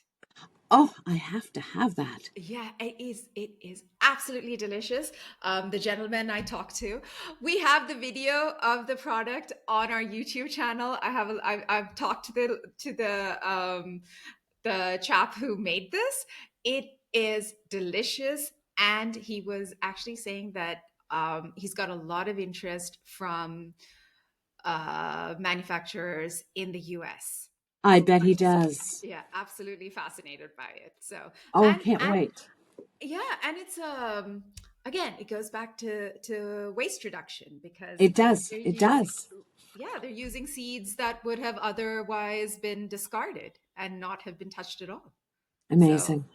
A: Oh, I have to have that.
B: Yeah, it is. It is absolutely delicious. The gentleman I talked to, we have the video of the product on our YouTube channel. I've talked to the chap who made this. It is delicious, and he was actually saying that he's got a lot of interest from manufacturers in the US
A: I
B: who
A: bet
B: are
A: he
B: just,
A: does.
B: yeah, absolutely fascinated by it. So,
A: Oh, can't
B: and
A: wait.
B: yeah, and it's again, it goes back to waste reduction, because
A: It does.
B: they're
A: It
B: using,
A: does.
B: yeah, they're using seeds that would have otherwise been discarded and not have been touched at all. So
A: Amazing.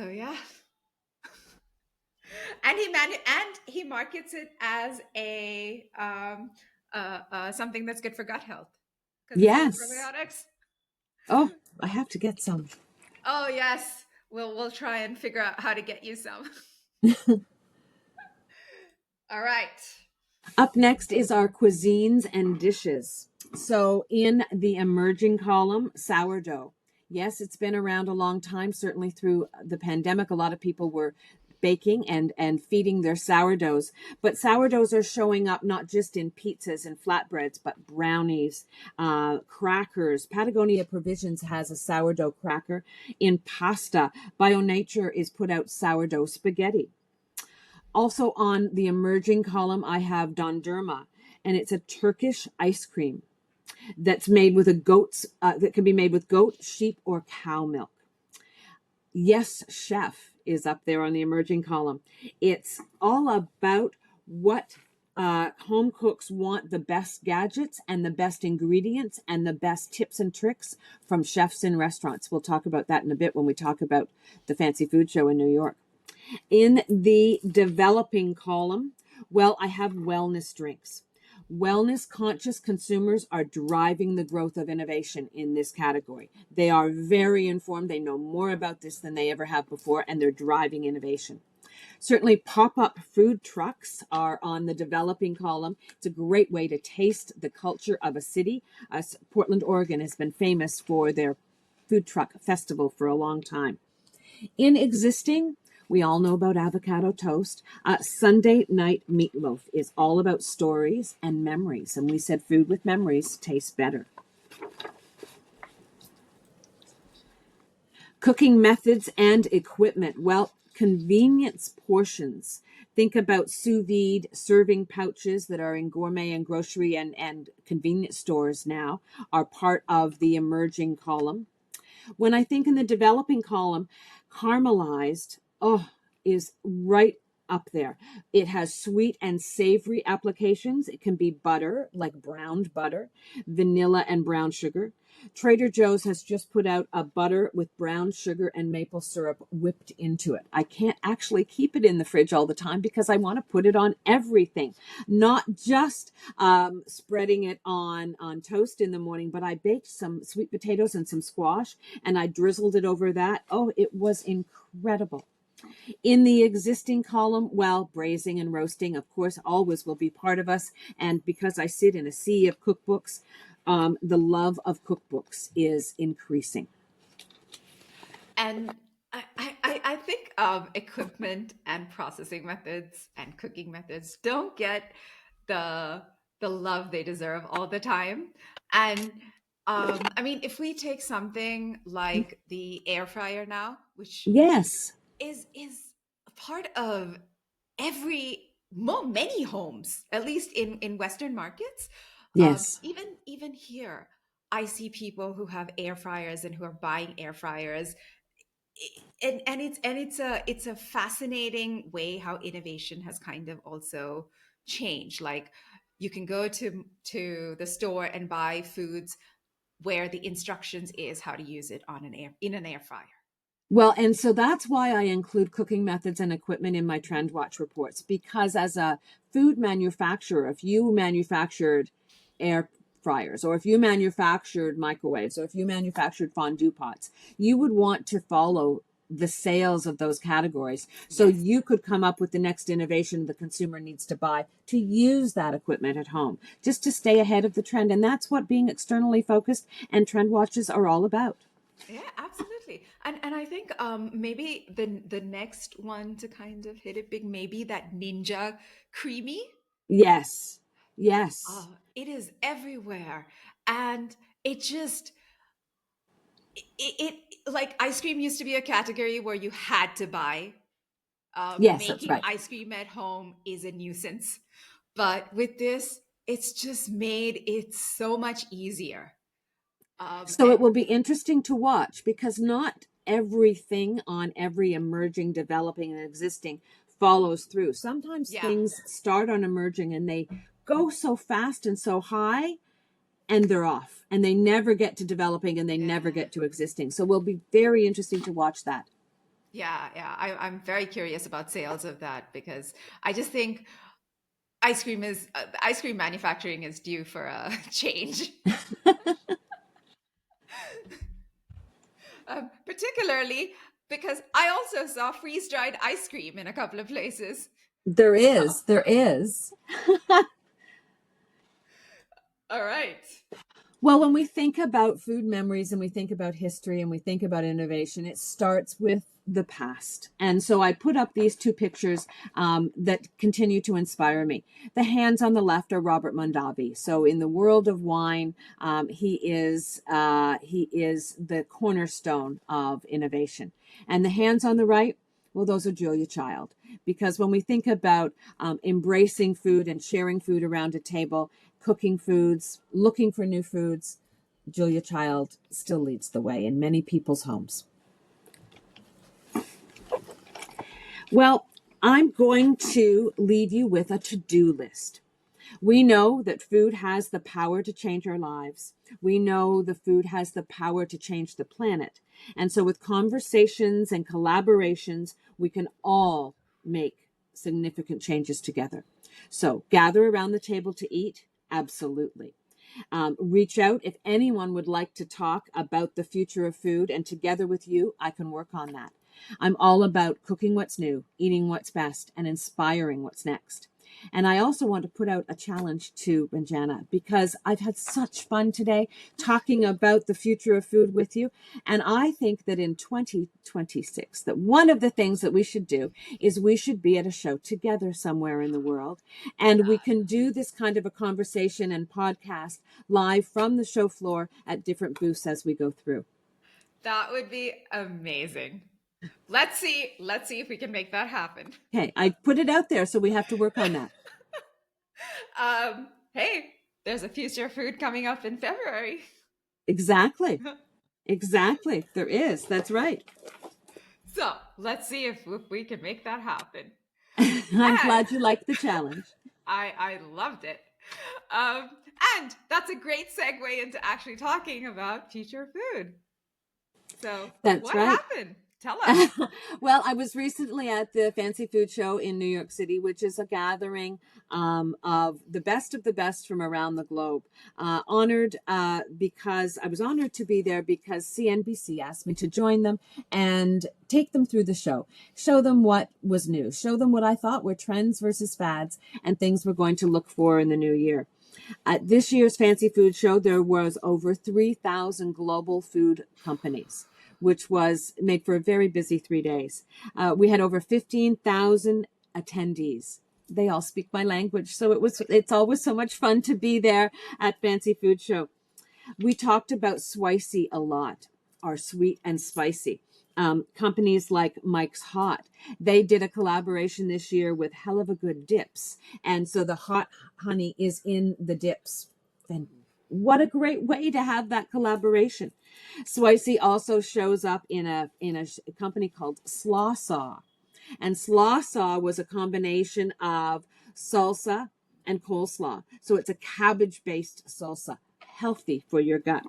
B: yeah. And he markets it as a something that's good for gut health because it's full of
A: Yes.
B: probiotics.
A: Oh, I have to get some.
B: Oh yes, we'll try and figure out how to get you some. All right.
A: Up next is our cuisines and dishes. So, in the emerging column, sourdough. Yes, it's been around a long time. Certainly through the pandemic, a lot of people were baking and feeding their sourdoughs. But sourdoughs are showing up not just in pizzas and flatbreads, but brownies, crackers. Patagonia Provisions has a sourdough cracker. In pasta, Bio Nature is put out sourdough spaghetti. Also on the emerging column, I have Dondurma, and it's a Turkish ice cream that's made with that can be made with goat, sheep, or cow milk. Yes, Chef is up there on the emerging column. It's all about what home cooks want: the best gadgets and the best ingredients and the best tips and tricks from chefs in restaurants. We'll talk about that in a bit when we talk about the Fancy Food Show in New York. In the developing column, well, I have wellness drinks. Wellness conscious consumers are driving the growth of innovation in this category. They are very informed. They know more about this than they ever have before, and they're driving innovation. Certainly, pop up food trucks are on the developing column. It's a great way to taste the culture of a city. Portland, Oregon has been famous for their food truck festival for a long time. In existing, we all know about avocado toast. Sunday night meatloaf is all about stories and memories. And we said food with memories tastes better. Cooking methods and equipment. Well, convenience portions. Think about sous vide serving pouches that are in gourmet and grocery and convenience stores now are part of the emerging column. When I think in the developing column, caramelized, is right up there. It has sweet and savory applications. It can be butter, like browned butter, vanilla and brown sugar. Trader Joe's has just put out a butter with brown sugar and maple syrup whipped into it. I can't actually keep it in the fridge all the time because I want to put it on everything, not just spreading it on toast in the morning, but I baked some sweet potatoes and some squash and I drizzled it over that. Oh, it was incredible. In the existing column, well, braising and roasting, of course, always will be part of us. And because I sit in a sea of cookbooks, the love of cookbooks is increasing.
B: And I think equipment and processing methods and cooking methods don't get the love they deserve all the time. And I mean, if we take something like the air fryer now, which
A: Yes,
B: is a part of many homes, at least in Western markets.
A: yes.
B: Even here, I see people who have air fryers and who are buying air fryers. it's a fascinating way how innovation has kind of also changed. Like you can go to the store and buy foods where the instructions is how to use it on an air fryer.
A: Well, and so that's why I include cooking methods and equipment in my Trend Watch reports, because as a food manufacturer, if you manufactured air fryers, or if you manufactured microwaves, or if you manufactured fondue pots, you would want to follow the sales of those categories. So
B: Yes.
A: you could come up with the next innovation the consumer needs to buy to use that equipment at home, just to stay ahead of the trend. And that's what being externally focused and trend watches are all about.
B: Yeah, absolutely. And I think maybe the next one to kind of hit it big, maybe that Ninja Creamy.
A: Yes. Yes.
B: It is everywhere. And it just like ice cream used to be a category where you had to buy.
A: Yes, that's
B: Making
A: right.
B: ice cream at home is a nuisance. But with this, it's just made it so much easier.
A: So it
B: And
A: will be interesting to watch, because not everything on every emerging, developing, and existing follows through. Sometimes
B: yeah,
A: things start on emerging and they go so fast and so high, and they're off, and they never get to developing, and they
B: yeah,
A: never get to existing. So it will be very interesting to watch that.
B: yeah. I'm very curious about sales of that because I just think ice cream manufacturing is due for a change. Particularly because I also saw freeze dried ice cream in a couple of places.
A: There
B: So,
A: is, there is.
B: all right.
A: Well, when we think about food memories and we think about history and we think about innovation, it starts with the past. And so I put up these two pictures that continue to inspire me. The hands on the left are Robert Mondavi. So in the world of wine, he is the cornerstone of innovation. And the hands on the right, well, those are Julia Child. Because when we think about embracing food and sharing food around a table, cooking foods, looking for new foods, Julia Child still leads the way in many people's homes. Well, I'm going to leave you with a to-do list. We know that food has the power to change our lives. We know the food has the power to change the planet. And so with conversations and collaborations, we can all make significant changes together. So gather around the table to eat. Absolutely. Reach out if anyone would like to talk about the future of food, and together with you, I can work on that. I'm all about cooking what's new, eating what's best, and inspiring what's next. And I also want to put out a challenge to Ranjana, because I've had such fun today talking about the future of food with you. And I think that in 2026, that one of the things that we should do is we should be at a show together somewhere in the world. And we can do this kind of a conversation and podcast live from the show floor at different booths as we go through.
B: That would be amazing. Let's see if we can make that happen.
A: Okay, I put it out there, so we have to work on that.
B: Hey, there's a future food coming up in February.
A: Exactly. Exactly. There is. That's right.
B: So let's see if we can make that happen.
A: I'm
B: And
A: glad you liked the challenge.
B: I loved it. Um, and that's a great segue into actually talking about future food. So
A: That's
B: what
A: right.
B: happened? Tell us.
A: Well, I was recently at the Fancy Food Show in New York City, which is a gathering of the best from around the globe. Honored because I was honored to be there because CNBC asked me to join them and take them through the show, show them what was new, show them what I thought were trends versus fads and things we're going to look for in the new year. At this year's Fancy Food Show, there was over 3,000 global food companies, which was made for a very busy 3 days. We had over 15,000 attendees. They all speak my language, so it's always so much fun to be there at Fancy Food Show. We talked about swicy a lot, or sweet and spicy. Companies like Mike's Hot, they did a collaboration this year with Hell of a Good Dips. And so the hot honey is in the dips. What a great way to have that collaboration. Swicy also shows up in a company called Slaw Saw. And slaw saw was a combination of salsa and coleslaw. So it's a cabbage based salsa, healthy for your gut.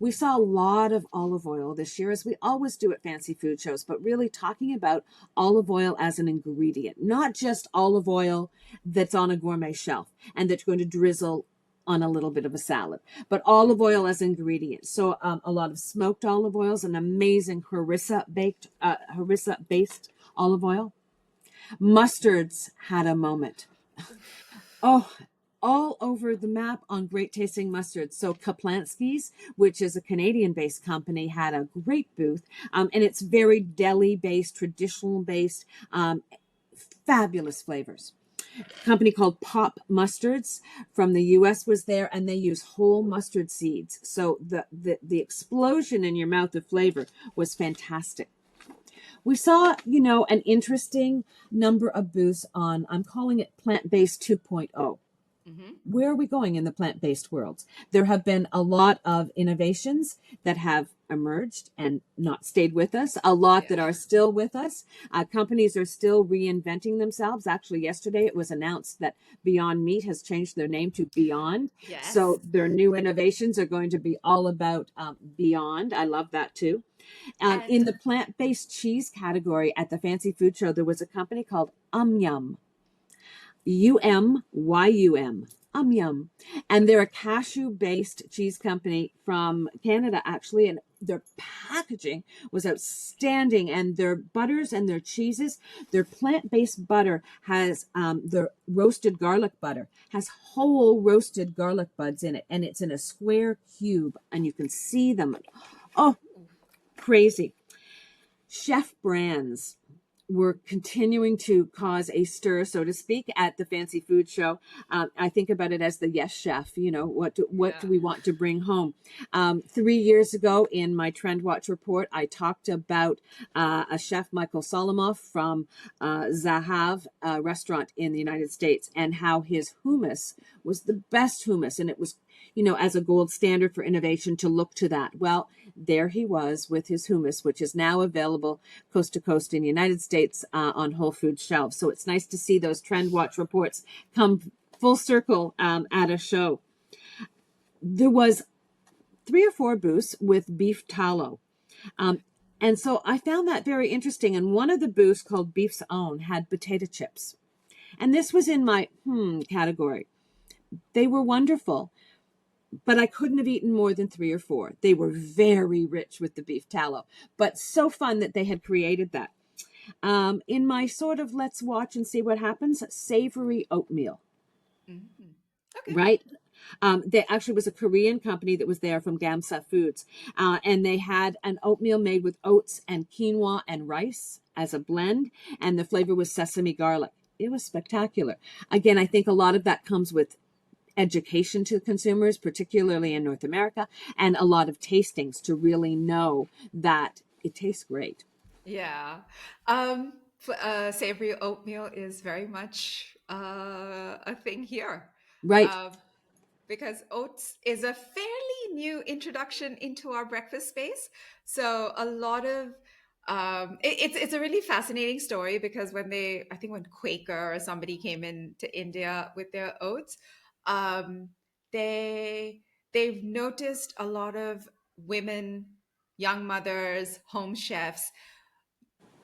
A: We saw a lot of olive oil this year, as we always do at fancy food shows, but really talking about olive oil as an ingredient, not just olive oil that's on a gourmet shelf and that's going to drizzle on a little bit of a salad, but olive oil as ingredient. So a lot of smoked olive oils, an amazing harissa based olive oil. Mustards had a moment. Oh, all over the map on great tasting mustards. So Kaplansky's, which is a Canadian based company, had a great booth. And it's very deli based, traditional based, fabulous flavors. A company called Pop Mustards from the US was there, and they use whole mustard seeds. So the explosion in your mouth of flavor was fantastic. We saw, an interesting number of booths on, I'm calling it plant-based 2.0.
B: Mm-hmm.
A: Where are we going in the plant-based world? There have been a lot of innovations that have emerged and not stayed with us, a lot that are still with us. Companies are still reinventing themselves. Actually, yesterday it was announced that Beyond Meat has changed their name to Beyond.
B: Yes.
A: So their new innovations are going to be all about Beyond. I love that too. In the plant-based cheese category at the Fancy Food Show, there was a company called Yum. UMYUM. Yum. And they're a cashew-based cheese company from Canada, actually, and their packaging was outstanding. And their butters and their cheeses, their plant-based butter has their roasted garlic butter, has whole roasted garlic buds in it, and it's in a square cube, and you can see them. Oh, crazy. Chef brands were continuing to cause a stir, so to speak, at the Fancy Food Show. I think about it as the yes chef. What do we want to bring home? 3 years ago in my Trend Watch report, I talked about a chef, Michael Solomoff from Zahav restaurant in the United States, and how his hummus was the best hummus, and it was as a gold standard for innovation to look to that. Well, there he was with his hummus, which is now available coast to coast in the United States on Whole Foods shelves. So it's nice to see those Trend Watch reports come full circle at a show. There was 3 or 4 booths with beef tallow. And so I found that very interesting. And one of the booths, called Beef's Own, had potato chips. And this was in my category. They were wonderful, but I couldn't have eaten more than 3 or 4. They were very rich with the beef tallow, but so fun that they had created that. In my sort of let's watch and see what happens, savory oatmeal.
B: Mm-hmm. Okay.
A: Right? There actually was a Korean company that was there from Gamsa Foods, and they had an oatmeal made with oats and quinoa and rice as a blend, and the flavor was sesame garlic. It was spectacular. Again, I think a lot of that comes with education to consumers, particularly in North America, and a lot of tastings to really know that it tastes great.
B: Yeah. Savory oatmeal is very much a thing here.
A: Right.
B: Because oats is a fairly new introduction into our breakfast space. So a lot of it's a really fascinating story, because I think when Quaker or somebody came into India with their oats, um, they've noticed a lot of women, young mothers, home chefs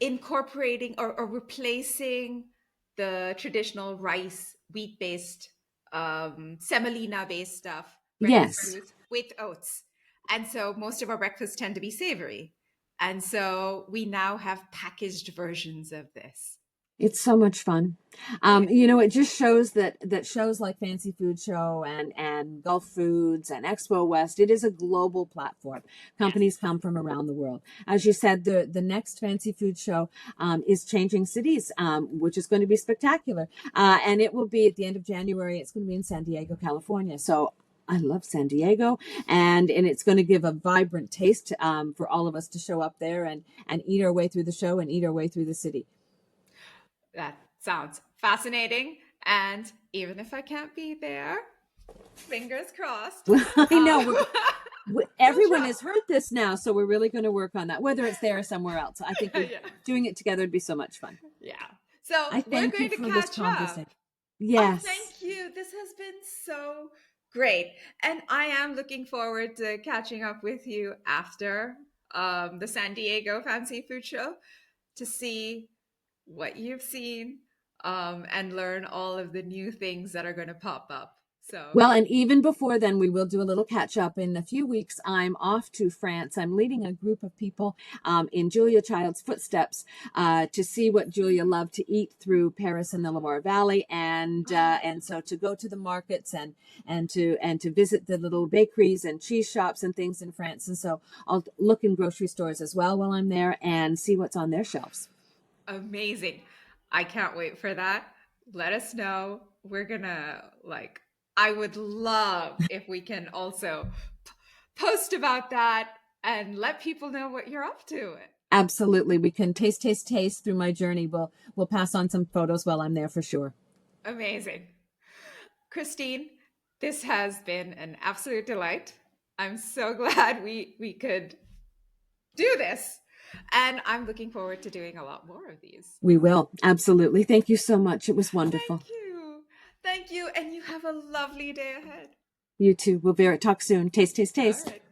B: incorporating or replacing the traditional rice, wheat based, semolina based stuff, breakfast
A: Yes.
B: produce, with oats. And so most of our breakfasts tend to be savory. And so we now have packaged versions of this.
A: It's so much fun. It just shows that shows like Fancy Food Show and Gulf Foods and Expo West, it is a global platform. Companies come from around the world. As you said, the next Fancy Food Show is changing cities, which is going to be spectacular. And it will be at the end of January. It's going to be in San Diego, California. So I love San Diego, and it's going to give a vibrant taste for all of us to show up there and eat our way through the show and eat our way through the city.
B: That sounds fascinating. And even if I can't be there, Fingers crossed.
A: I know.
B: Um,
A: Everyone has heard this now, so we're really going to work on that, whether it's there or somewhere else. I think
B: yeah.
A: doing it together would be so much fun.
B: Yeah. So
A: I
B: we're
A: thank you
B: going to
A: for this
B: catch up.
A: conversation.
B: Oh,
A: Yes.
B: thank you. This has been so great. And I am looking forward to catching up with you after the San Diego Fancy Food Show to see what you've seen and learn all of the new things that are going to pop up. So,
A: Well, and even before then, we will do a little catch up. In a few weeks, I'm off to France. I'm leading a group of people in Julia Child's footsteps to see what Julia loved to eat through Paris and the Loire Valley, and so to go to the markets and to visit the little bakeries and cheese shops and things in France. And so I'll look in grocery stores as well while I'm there and see what's on their shelves.
B: amazing. I can't wait for that. Let us know. We're gonna I would love if we can also post about that and let people know what you're up to.
A: Absolutely. We can taste through my journey. We'll pass on some photos while I'm there for sure.
B: Amazing. Christine, this has been an absolute delight. I'm so glad we could do this. And I'm looking forward to doing a lot more of these.
A: We will. Absolutely. Thank you so much. It was wonderful.
B: Thank you. Thank you. And you have a lovely day ahead.
A: You too. We'll talk soon. Taste.
B: All right.